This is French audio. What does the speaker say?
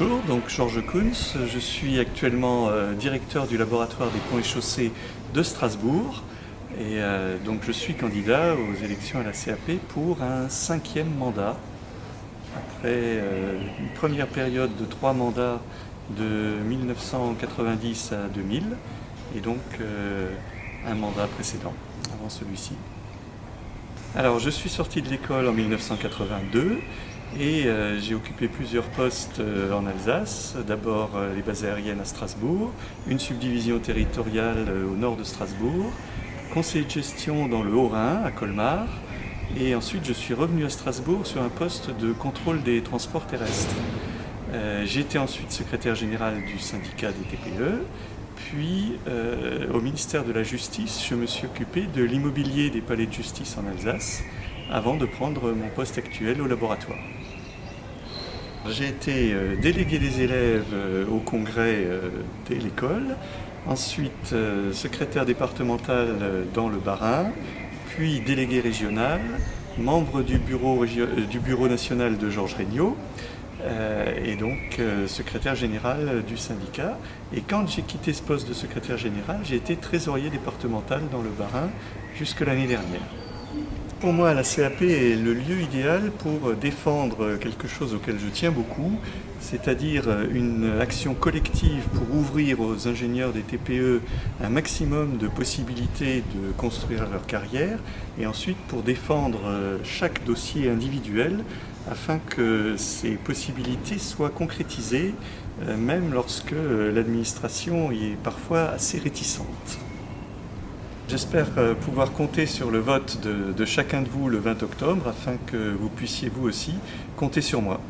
Bonjour, donc Georges Kunz, je suis actuellement directeur du laboratoire des ponts et chaussées de Strasbourg et donc je suis candidat aux élections à la CAP pour un 5e mandat après une première période de 3 mandats de 1990 à 2000 et donc un mandat précédent avant celui-ci. Alors je suis sorti de l'école en 1982 et j'ai occupé plusieurs postes en Alsace. D'abord les bases aériennes à Strasbourg, une subdivision territoriale au nord de Strasbourg, conseiller de gestion dans le Haut-Rhin à Colmar, et ensuite je suis revenu à Strasbourg sur un poste de contrôle des transports terrestres. J'ai été ensuite secrétaire général du syndicat des TPE, puis au ministère de la Justice, je me suis occupé de l'immobilier des palais de justice en Alsace avant de prendre mon poste actuel au laboratoire. J'ai été délégué des élèves au congrès de l'école, ensuite secrétaire départemental dans le Bas-Rhin, puis délégué régional, membre du bureau national de Georges Regnault, et donc secrétaire général du syndicat. Et quand j'ai quitté ce poste de secrétaire général, j'ai été trésorier départemental dans le Bas-Rhin jusque l'année dernière. Pour moi, la CAP est le lieu idéal pour défendre quelque chose auquel je tiens beaucoup, c'est-à-dire une action collective pour ouvrir aux ingénieurs des TPE un maximum de possibilités de construire leur carrière, et ensuite pour défendre chaque dossier individuel afin que ces possibilités soient concrétisées, même lorsque l'administration y est parfois assez réticente. J'espère pouvoir compter sur le vote de chacun de vous le 20 octobre afin que vous puissiez vous aussi compter sur moi.